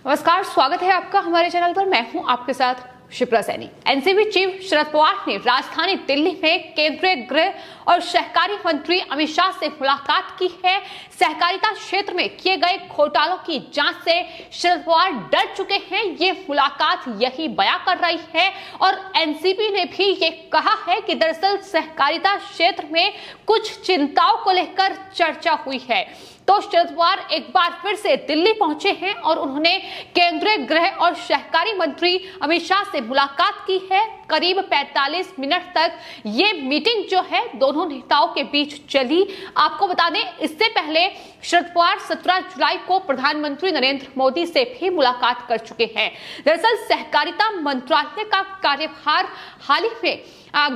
नमस्कार, स्वागत है आपका हमारे चैनल पर। मैं हूं आपके साथ शिप्रा सैनी। एनसीपी चीफ शरद पवार ने राजधानी दिल्ली में केंद्रीय गृह और सहकारी मंत्री अमित शाह से मुलाकात की है। सहकारिता क्षेत्र में किए गए घोटालों की जांच से शरद पवार डर चुके हैं, ये मुलाकात यही बयां कर रही है। और एनसीपी ने भी ये कहा है कि दरअसल सहकारिता क्षेत्र में कुछ चिंताओं को लेकर चर्चा हुई है। तो शरद पवार एक बार फिर से दिल्ली पहुंचे हैं और उन्होंने केंद्रीय गृह और सहकारी मंत्री अमित शाह से मुलाकात की है। करीब 45 मिनट तक ये मीटिंग जो है दोनों नेताओं के बीच चली। आपको बता दें, इससे पहले शरद पवार 17 जुलाई को प्रधानमंत्री नरेंद्र मोदी से भी मुलाकात कर चुके हैं। दरअसल सहकारिता मंत्रालय का कार्यभार हाल ही में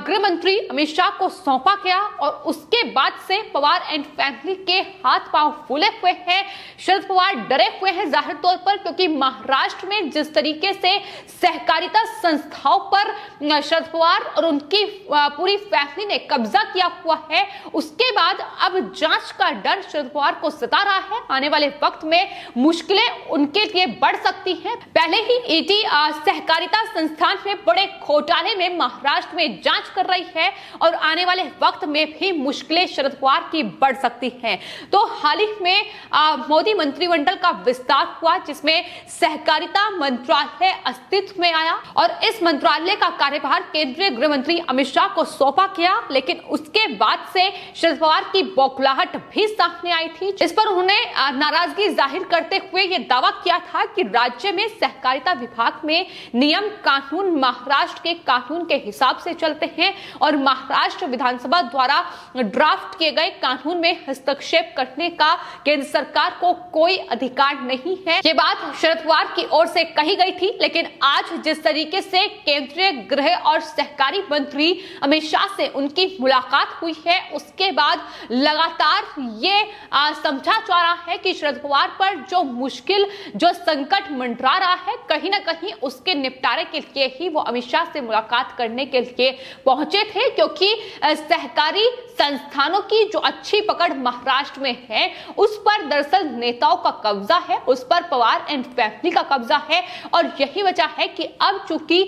गृह मंत्री अमित शाह को सौंपा गया और उसके बाद से पवार एंड फैमिली के हाथ पांव फूले हुए हैं। शरद पवार डरे हुए हैं जाहिर तौर पर, क्योंकि महाराष्ट्र में जिस तरीके से सहकारिता संस्थाओं पर शरद पवार और उनकी पूरी फैमिली ने कब्जा किया हुआ है, उसके बाद अब जांच का डर शरद पवार को सता रहा है। आने वाले वक्त में मुश्किलें उनके लिए बढ़ सकती हैं। पहले ही ईडी सहकारिता संस्थान में बड़े घोटाले में महाराष्ट्र में जांच कर रही है और आने वाले वक्त में भी मुश्किलें शरद पवार की बढ़ सकती हैं। तो हाल ही में मोदी मंत्रिमंडल का विस्तार हुआ, जिसमें सहकारिता मंत्रालय अस्तित्व में आया और इस मंत्रालय का कार्यभार केंद्रीय गृह मंत्री अमित शाह को सौंपा गया। लेकिन उसके बाद से शरद पवार की बौखलाहट भी सामने आई थी। इस पर उन्होंने नाराजगी जाहिर करते हुए यह दावा किया था कि राज्य में सहकारिता विभाग में नियम कानून महाराष्ट्र के कानून के हिसाब से चलते हैं और महाराष्ट्र विधानसभा द्वारा ड्राफ्ट किए गए कानून में हस्तक्षेप करने का केंद्र सरकार को कोई अधिकार नहीं है। ये बात शरद पवार की ओर से कही गई थी, लेकिन आज जिस तरीके से केंद्रीय गृह और सहकारी मंत्री अमित शाह से उनकी मुलाकात हुई है, उसके बाद लगातार ये समझा जा रहा है कि शरद पवार पर जो मुश्किल, जो संकट मंडरा रहा है, कहीं ना कहीं उसके निपटारे के लिए ही वो अमित शाह से मुलाकात करने के लिए पहुंचे थे। क्योंकि सहकारी संस्थानों की जो अच्छी पकड़ महाराष्ट्र में है, उस पर दरअसल नेताओं का कब्जा है, उस पर पवार एंड फैमिली का कब्जा है। और यही वजह है कि अब चूंकि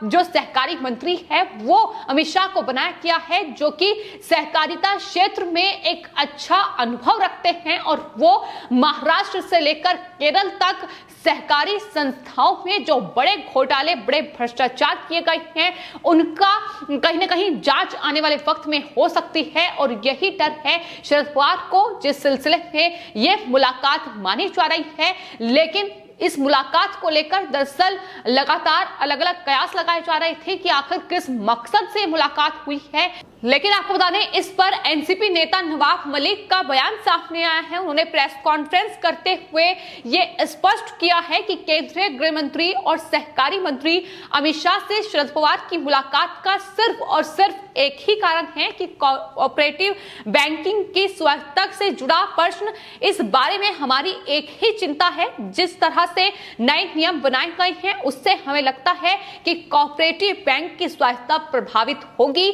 जो सहकारी मंत्री है वो अमित शाह को बनाया गया है, जो कि सहकारिता क्षेत्र में एक अच्छा अनुभव रखते हैं और वो महाराष्ट्र से लेकर केरल तक सहकारी संस्थाओं में जो बड़े घोटाले, बड़े भ्रष्टाचार किए गए हैं, उनका कहीं ना कहीं जांच आने वाले वक्त में हो सकती है। और यही डर है शरद पवार को, जिस सिलसिले में यह मुलाकात मानी जा रही है। लेकिन इस मुलाकात को लेकर दरअसल लगातार अलग अलग कयास लगाए जा रहे थे कि आखिर किस मकसद से मुलाकात हुई है। लेकिन आपको बता दें, इस पर एनसीपी नेता नवाब मलिक का बयान सामने आया है। उन्होंने प्रेस कॉन्फ्रेंस करते हुए ये स्पष्ट किया है कि केंद्रीय गृह मंत्री और सहकारी मंत्री अमित शाह से शरद पवार की मुलाकात का सिर्फ और सिर्फ एक ही कारण है कि कोऑपरेटिव बैंकिंग की स्वायत्तता से जुड़ा प्रश्न, इस बारे में हमारी एक ही चिंता है। जिस तरह से नए नियम बनाए गए हैं, उससे हमें लगता है कि कोऑपरेटिव बैंक की स्वायत्तता प्रभावित होगी।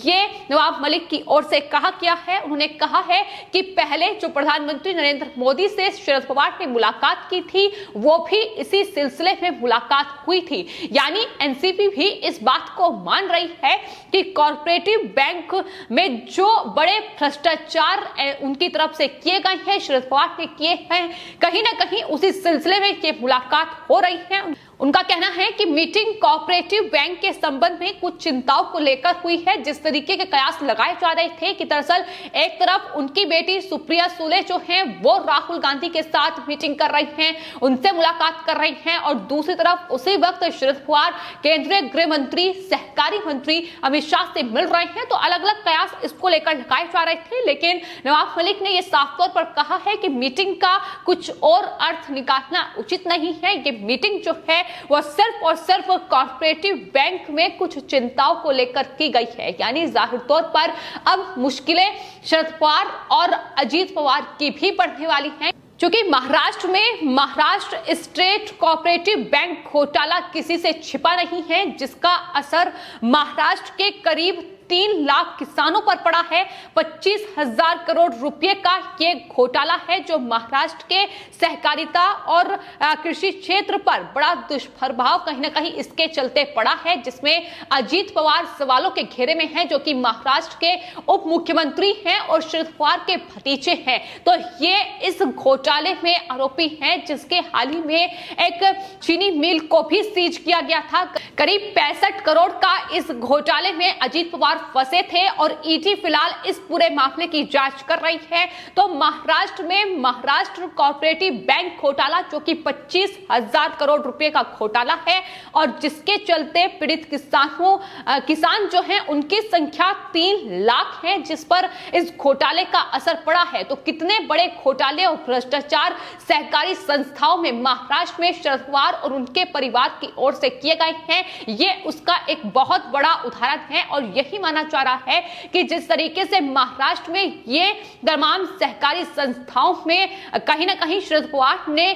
ये नवाब मलिक की ओर से कहा गया है। उन्होंने कहा है कि पहले जो प्रधानमंत्री नरेंद्र मोदी से शरद पवार ने मुलाकात की थी, वो भी इसी सिलसिले में मुलाकात हुई थी। यानी एनसीपी भी इस बात को मान रही है कि कॉर्पोरेटिव बैंक में जो बड़े भ्रष्टाचार उनकी तरफ से किए गए हैं, शरद पवार ने किए हैं, कहीं ना कहीं उसी सिलसिले में ये मुलाकात हो रही है। उनका कहना है कि मीटिंग कोऑपरेटिव बैंक के संबंध में कुछ चिंताओं को लेकर हुई है। जिस तरीके के कयास लगाए जा रहे थे कि दरअसल एक तरफ उनकी बेटी सुप्रिया सुले जो हैं वो राहुल गांधी के साथ मीटिंग कर रही हैं, उनसे मुलाकात कर रही हैं, और दूसरी तरफ उसी वक्त शरद पवार केंद्रीय गृह मंत्री, सहकारी मंत्री अमित शाह से मिल रहे हैं। तो अलग अलग कयास इसको लेकर लगाए जा रहे थे। लेकिन नवाब मलिक ने यह साफ तौर पर कहा है कि मीटिंग का कुछ और अर्थ निकालना उचित नहीं है। ये मीटिंग जो है वो सिर्फ और सिर्फ कॉर्पोरेटिव बैंक में कुछ चिंताओं को लेकर की गई है। यानी जाहिर तौर पर अब मुश्किलें शरद पवार और अजीत पवार की भी बढ़ने वाली हैं। क्योंकि महाराष्ट्र में महाराष्ट्र स्टेट कोऑपरेटिव बैंक घोटाला किसी से छिपा नहीं है, जिसका असर महाराष्ट्र के करीब 3 लाख किसानों पर पड़ा है। 25,000 करोड़ रुपए का ये घोटाला है जो महाराष्ट्र के सहकारिता और कृषि क्षेत्र पर बड़ा दुष्प्रभाव कहीं ना कहीं इसके चलते पड़ा है, जिसमें अजीत पवार सवालों के घेरे में हैं, जो कि महाराष्ट्र के उप मुख्यमंत्री हैं और शरद पवार के भतीजे हैं। तो ये इस घोटाले में आरोपी हैं, जिसके हाल ही में एक चीनी मिल को भी सीज किया गया था। करीब 65 करोड़ का इस घोटाले में अजीत पवार फंसे थे और ईडी फिलहाल इस पूरे मामले की जांच कर रही है। तो महाराष्ट्र में महाराष्ट्र कोऑपरेटिव बैंक घोटाला, जो कि 25,000 करोड़ रुपए का घोटाला है और जिसके चलते पीड़ित किसान जो हैं उनकी संख्या 3 लाख है, जिस पर इस घोटाले का असर पड़ा है। तो कितने बड़े घोटाले और भ्रष्टाचार सहकारी संस्थाओं में महाराष्ट्र में शरद पवार और उनके परिवार की ओर से किए गए हैं, ये उसका एक बहुत बड़ा उदाहरण है। और यही माना जा रहा है कि जिस तरीके से महाराष्ट्र में ये तमाम सहकारी संस्थाओं में कहीं ना कहीं शरद पवार ने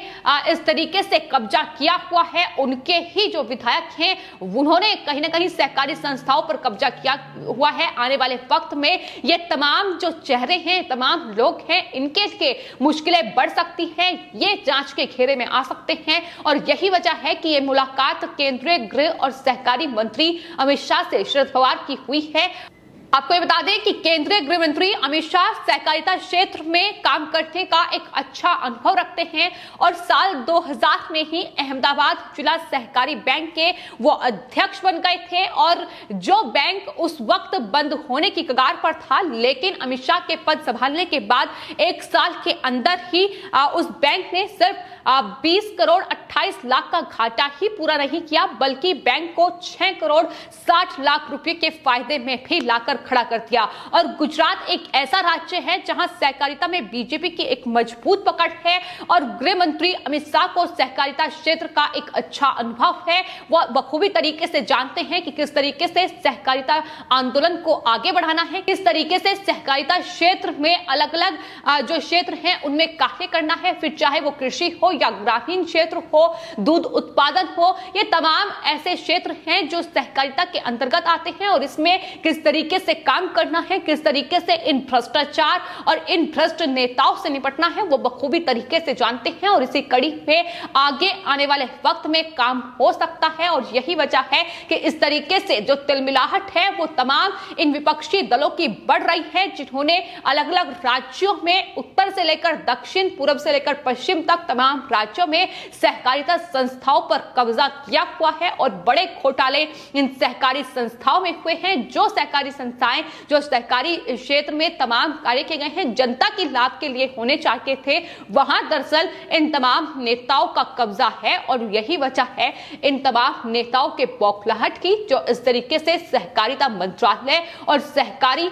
इस तरीके से कब्जा किया हुआ है, उनके ही जो विधायक हैं उन्होंने कहीं ना कहीं सहकारी संस्थाओं पर कब्जा किया हुआ है। आने वाले वक्त में ये तमाम जो चेहरे हैं, तमाम लोग हैं, इनके लिए मुश्किलें बढ़ सकती हैं, ये जांच के घेरे में आ सकते हैं। और यही वजह है कि ये मुलाकात केंद्रीय गृह और सहकारी मंत्री अमित शाह से शरद पवार की हुई है। आपको ये बता दें कि केंद्रीय गृह मंत्री अमित शाह सहकारिता क्षेत्र में काम करने का एक अच्छा अनुभव रखते हैं और साल 2000 में ही अहमदाबाद जिला सहकारी बैंक के वो अध्यक्ष बन गए थे और जो बैंक उस वक्त बंद होने की कगार पर था, लेकिन अमित शाह के पद संभालने के बाद 1 साल के अंदर ही उस बैंक ने सिर्फ 20 करोड़ 28 लाख का घाटा ही पूरा नहीं किया, बल्कि बैंक को 6 करोड़ 60 लाख रुपए के फायदे में भी लाकर खड़ा कर दिया। और गुजरात एक ऐसा राज्य है जहां सहकारिता में बीजेपी की एक मजबूत पकड़ है और गृह मंत्री अमित शाह को सहकारिता क्षेत्र का एक अच्छा अनुभव है। वो बखूबी तरीके से जानते हैं कि किस तरीके से सहकारिता आंदोलन को आगे बढ़ाना है, किस तरीके से सहकारिता क्षेत्र में अलग अलग जो क्षेत्र हैं उनमें कार्य करना है, फिर चाहे वो कृषि हो या ग्रामीण क्षेत्र हो, दूध उत्पादन हो, ये तमाम ऐसे क्षेत्र हैं जो सहकारिता के अंतर्गत आते हैं और इसमें किस तरीके से काम करना है, किस तरीके से इन भ्रष्टाचार और इन भ्रष्ट नेताओं से निपटना है, वो बखूबी तरीके से जानते हैं और इसी कड़ी में आगे आने वाले वक्त में काम हो सकता है। और यही वजह है कि इस तरीके से जो तिलमिलाहट है वो तमाम इन विपक्षी दलों की बढ़ रही है, जिन्होंने अलग अलग राज्यों में उत्तर से लेकर दक्षिण, पूर्व से लेकर पश्चिम तक तमाम राज्यों में सहकारिता संस्थाओं पर कब्जा किया हुआ है और बड़े घोटाले इन सहकारी संस्थाओं में हुए हैं। जो सहकारी संस्थाएं जो सहकारी क्षेत्र में तमाम कार्य किए गए हैं, जनता के लाभ के लिए होने चाहिए थे, वहां दरअसल इन तमाम नेताओं का कब्जा है। और यही वजह है इन तमाम नेताओं के बौखलाहट की, जो इस तरीके से सहकारिता मंत्रालय और सहकारी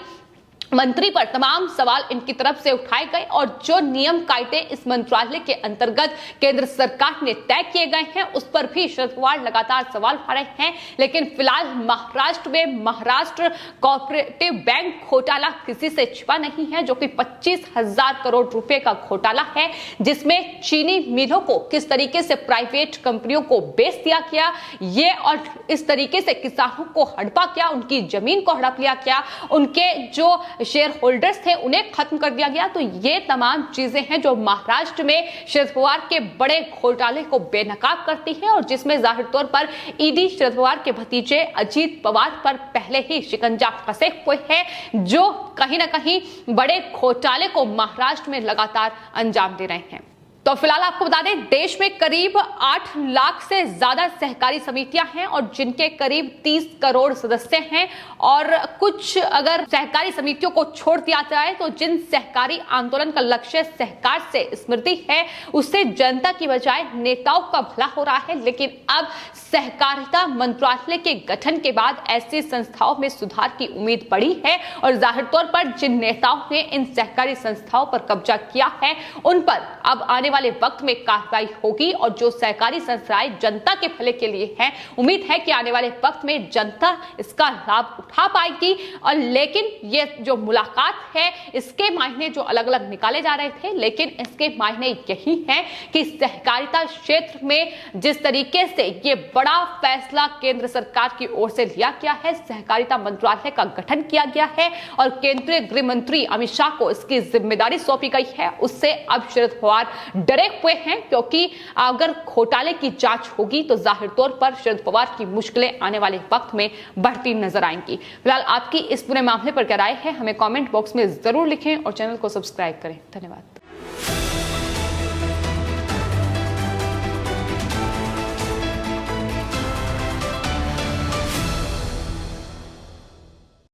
मंत्री पर तमाम सवाल इनकी तरफ से उठाए गए और जो नियम कायदे इस मंत्रालय के अंतर्गत केंद्र सरकार ने तय किए गए हैं उस पर भी शरद पवार लगातार सवाल उठा रहे हैं। लेकिन फिलहाल महाराष्ट्र में महाराष्ट्र कोऑपरेटिव बैंक घोटाला किसी से छिपा नहीं है, जो कि 25,000 करोड़ रुपए का घोटाला है, जिसमें चीनी मिलों को किस तरीके से प्राइवेट कंपनियों को बेच दिया गया, ये और इस तरीके से किसानों को हड़पा किया, उनकी जमीन को हड़प लिया गया, उनके जो शेयर होल्डर्स थे उन्हें खत्म कर दिया गया। तो ये तमाम चीजें हैं जो महाराष्ट्र में शरद पवार के बड़े घोटाले को बेनकाब करती है और जिसमें जाहिर तौर पर ईडी शरद पवार के भतीजे अजीत पवार पर पहले ही शिकंजा फंसे हुए हैं, जो कहीं ना कहीं बड़े घोटाले को महाराष्ट्र में लगातार अंजाम दे रहे हैं। तो फिलहाल आपको बता दें, देश में करीब 8 लाख से ज्यादा सहकारी समितियां हैं और जिनके करीब 30 करोड़ सदस्य हैं। और कुछ अगर सहकारी समितियों को छोड़ दिया जाए तो जिन सहकारी आंदोलन का लक्ष्य सहकार से स्मृति है, उससे जनता की बजाय नेताओं का भला हो रहा है। लेकिन अब सहकारिता मंत्रालय के गठन के बाद ऐसी संस्थाओं में सुधार की उम्मीद बढ़ी है और जाहिर तौर पर जिन नेताओं ने इन सहकारी संस्थाओं पर कब्जा किया है उन पर अब आने वाले वक्त में कार्रवाई होगी और जो सहकारी संस्थाएं जनता के भले के लिए है, उम्मीद है कि आने वाले वक्त में जनता इसका लाभ उठा पाएगी। और लेकिन ये जो मुलाकात है इसके मायने जो अलग अलग निकाले जा रहे थे, लेकिन इसके मायने यही है कि सहकारिता क्षेत्र में जिस तरीके से ये बड़ा फैसला केंद्र सरकार की ओर से लिया गया है, सहकारिता मंत्रालय का गठन किया गया है और केंद्रीय गृह मंत्री अमित शाह को इसकी जिम्मेदारी सौंपी गई है, उससे अब शरद पवार डरे हुए हैं, क्योंकि अगर घोटाले की जांच होगी तो जाहिर तौर पर शरद पवार की मुश्किलें आने वाले वक्त में बढ़ती नजर आएंगी। फिलहाल आपकी इस पूरे मामले पर क्या राय है, हमें कमेंट बॉक्स में जरूर लिखें और चैनल को सब्सक्राइब करें। धन्यवाद।